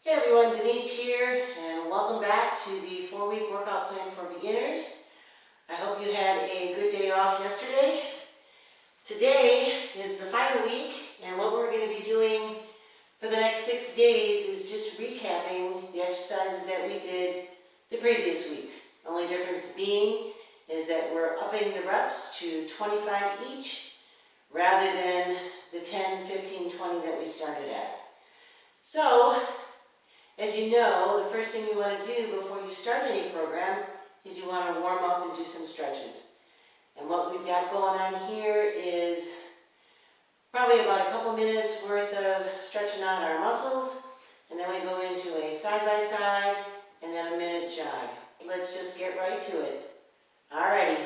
Hey everyone, Denise here, and welcome back to the 4-week workout plan for beginners. I hope you had a good day off yesterday. Today is the final week, and what we're going to be doing for the next 6 days is just recapping the exercises that we did the previous weeks. Only difference being is that we're upping the reps to 25 each rather than the 10, 15, 20 that we started at. So, as you know, the first thing you want to do before you start any program is you want to warm up and do some stretches. And what we've got going on here is probably about a couple minutes worth of stretching out our muscles, and then we go into a side-by-side and then a minute jog. Let's just get right to it. Alrighty.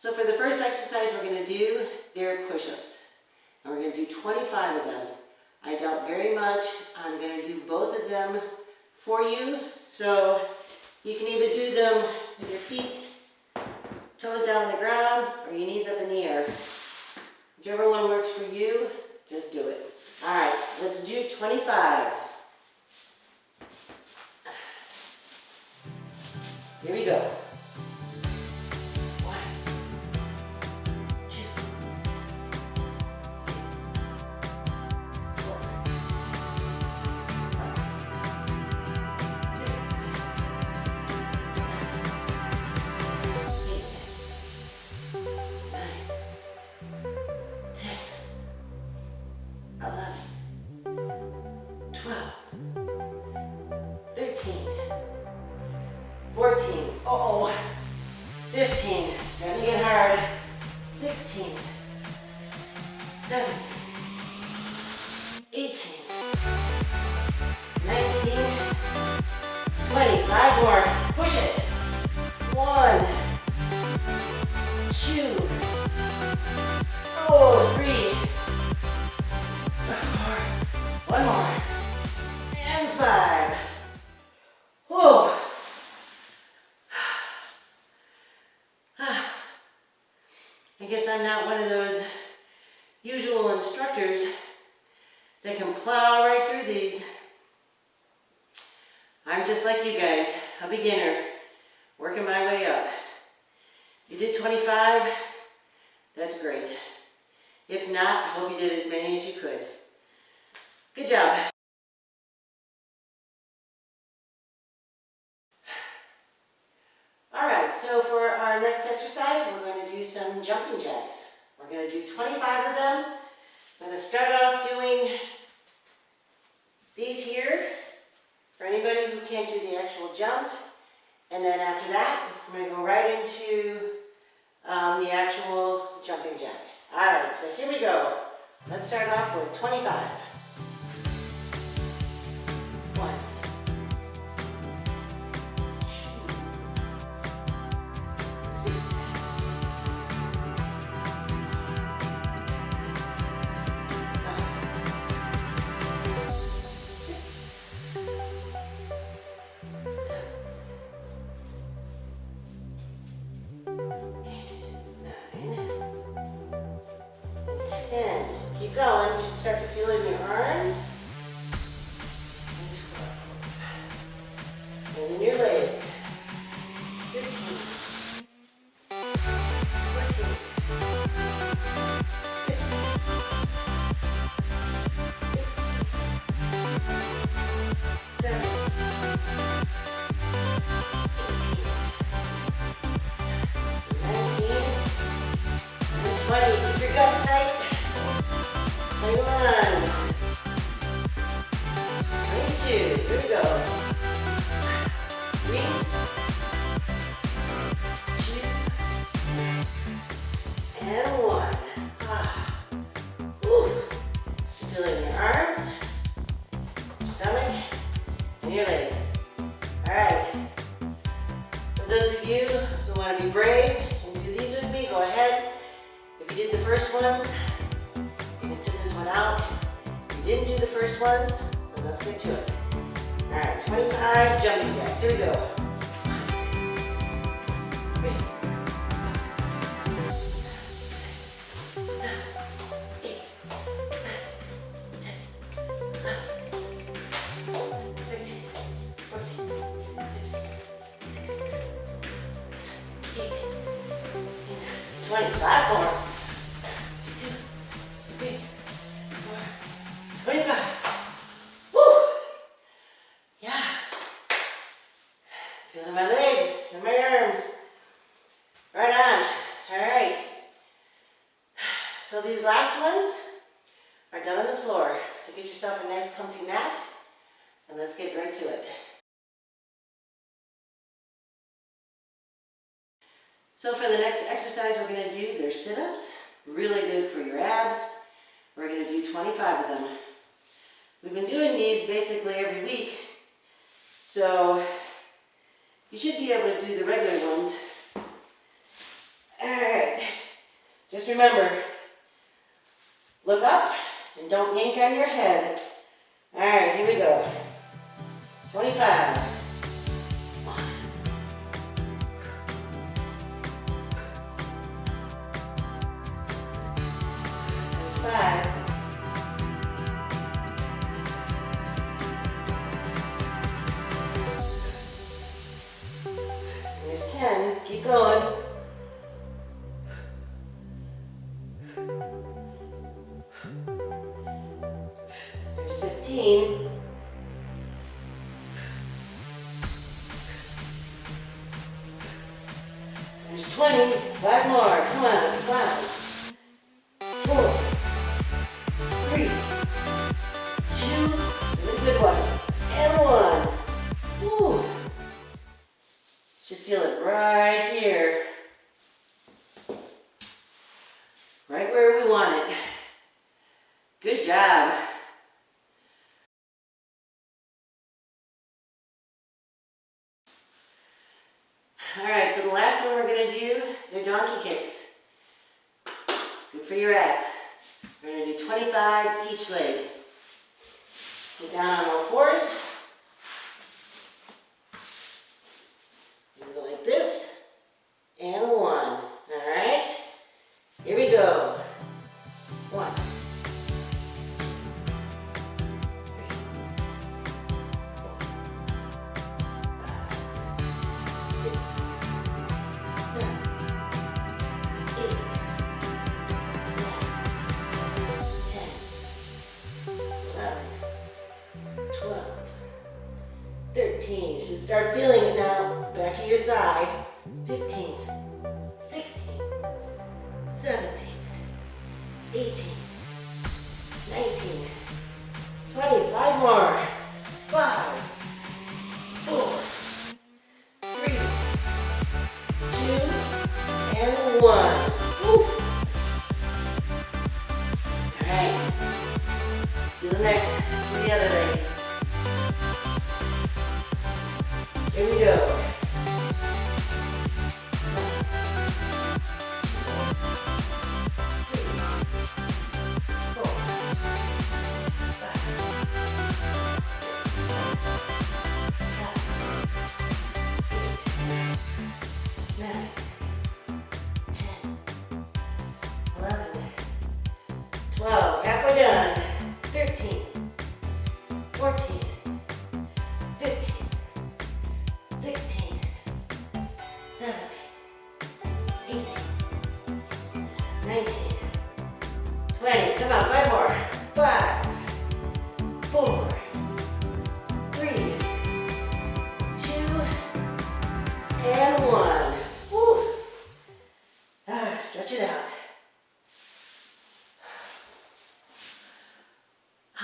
So for the first exercise we're going to do, they're push-ups. And we're going to do 25 of them. I doubt very much I'm going to do both of them for you. So you can either do them with your feet, toes down on the ground, or your knees up in the air. Whichever one works for you, just do it. All right, let's do 25. Here we go. 1, 2, 4, 5, 6, 7, 8, 9, 10, 11, 12, 13, 14, uh-oh, 15, gotta get hard, 16, 17, 18, 19, 20, 5 more, push it, 1, 2, 3, 4, 1 more, and 5, whoa. I guess I'm not one of those usual instructors that can plow right through these. I'm just like you guys, a beginner, working my way up. You did 25, that's great. If not, I hope you did as many as you could. Good job. All right, so for our next exercise, we're going to do some jumping jacks. We're going to do 25 of them. I'm going to start off doing these here for anybody who can't do the actual jump. And then after that, I'm going to go right into the actual jumping jack. All right, so here we go. Let's start off with 25. 1, 10. Keep going. You should start to feel it in your arms. And 12. And in your legs. 15. 14. 15. 16. 17. 18. 19. And 20. Keep your gut tight. 21, 22, here we go. 3, 2, and 1. Feel it in your arms, your stomach, and your legs. All right. So those of you who want to be brave and do these with me, go ahead. If you did the first ones, out. If you didn't do the first ones, then let's get to it. All right, 25 jumping jacks. Here we go. 3, 7, 8, 9, 10, 11, 13, 14, 15, 16, 18, 25 more. 25. Woo! Yeah. Feeling my legs and my arms. Right on. All right. So these last ones are done on the floor. So get yourself a nice comfy mat and let's get right to it. So for the next exercise we're going to do, they're sit-ups. Really good for your abs. We're going to do 25 of them. We've been doing these basically every week, so you should be able to do the regular ones. All right, Just remember, look up and don't yank on your head. All right, here we go. 25. 5. There's 10. Keep going. There's 15. There's 20. 5 more. Come on. 5, 4, 3, 2, and a good one, and 1. Woo. Should feel it right here. Right where we want it. Good job. All right, so the last one we're going to do, they're donkey kicks. Good for your ass. We're going to do 25 each leg. Get down on all fours. Go like this. And 1. All right. Here we go. 1, 13. You should start feeling it now. Back of your thigh. 15, 16, 17, 18, 19, 20. 5 more. 5, 4, 3, 2, and 1. Woo. All right. Let's do the next. Do the other leg. Here we go. 3, 4, 5, 6, 7, 8, 9, 10, 11, 12. Halfway done. 13, 14, 15, 16, 17, 18, 19, 20. Come on, 5 more. 5, 4, 3, 2, and 1. Woo. Stretch it out.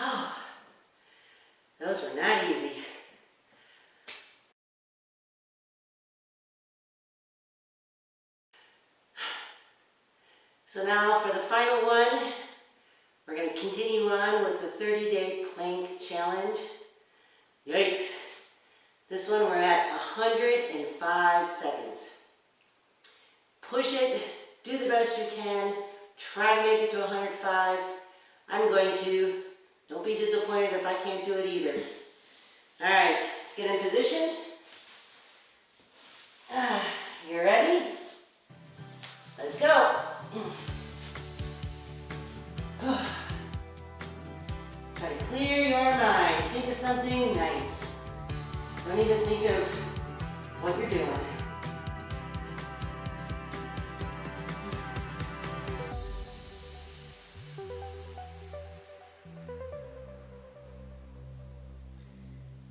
Oh, those were not easy. So now for the final one, we're going to continue on with the 30-day plank challenge. Yikes. This one we're at 105 seconds. Push it, do the best you can, try to make it to 105. I'm going to. Don't be disappointed if I can't do it either. All right, let's get in position. You ready? Let's go. Try to clear your mind. Think of something nice. Don't even think of what you're doing.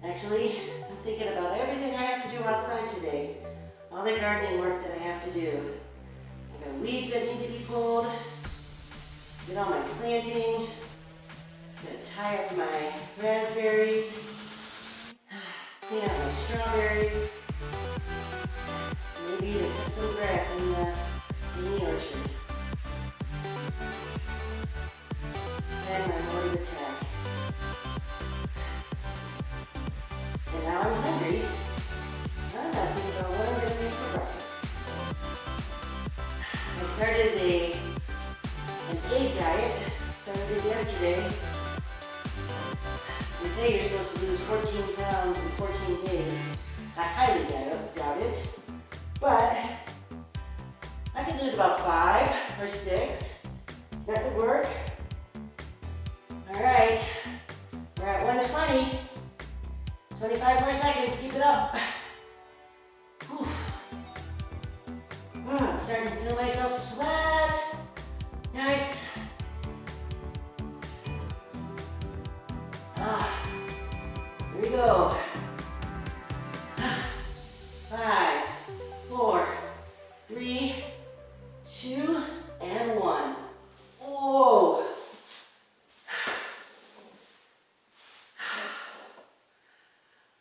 Actually, I'm thinking about everything I have to do outside today. All the gardening work that I have to do. I got weeds that need to be pulled. Get all my planting. Gonna tie up my raspberries. Clean out my strawberries. Maybe even put some grass in the orchard. And my morning attack. And now I'm hungry. I'm not thinking about what I'm going to make for breakfast. I started a today. They say you're supposed to lose 14 pounds in 14 days. I highly doubt it, but I could lose about 5 or 6. That would work. All right, we're at 120. 25 more seconds, keep it up. Whew. I'm starting to feel myself sweat. Yikes. Here we go. 5, 4, 3, 2, and 1. Whoa.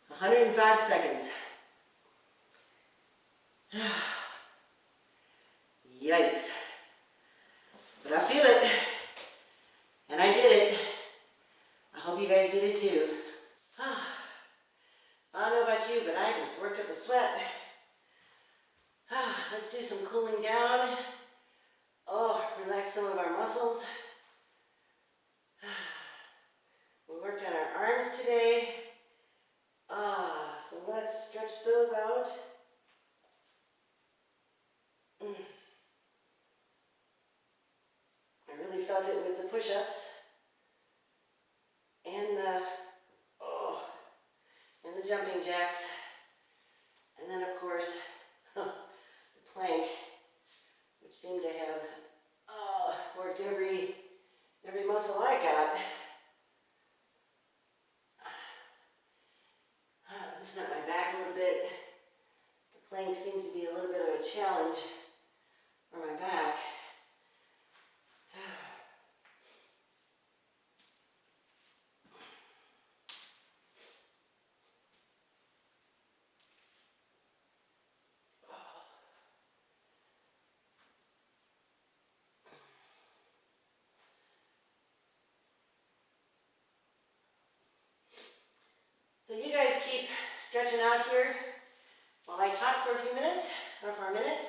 105 seconds. Yikes. But I feel it. And I did it. I hope you guys did it too. I don't know about you, but I just worked up a sweat. Let's do some cooling down. Relax some of our muscles. We worked on our arms today. So let's stretch those out. I really felt it with the push-ups and the jumping jacks, and then of course the plank, which seemed to have worked every muscle I got. Loosen up my back a little bit. The plank seems to be a little bit of a challenge for my back. So you guys keep stretching out here while I talk for a few minutes, or for a minute.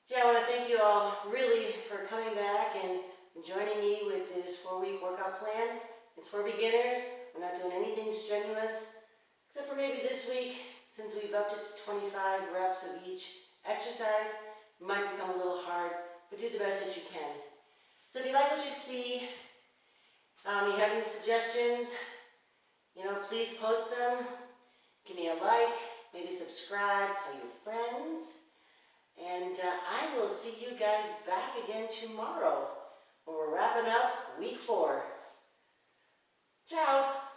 Gee, I want to thank you all really for coming back and joining me with this 4-week workout plan. It's for beginners. We're not doing anything strenuous, except for maybe this week, since we've upped it to 25 reps of each exercise. It might become a little hard, but do the best that you can. So if you like what you see, you have any suggestions, please post them. Give me a like, maybe subscribe, tell your friends. And I will see you guys back again tomorrow when we're wrapping up week 4. Ciao.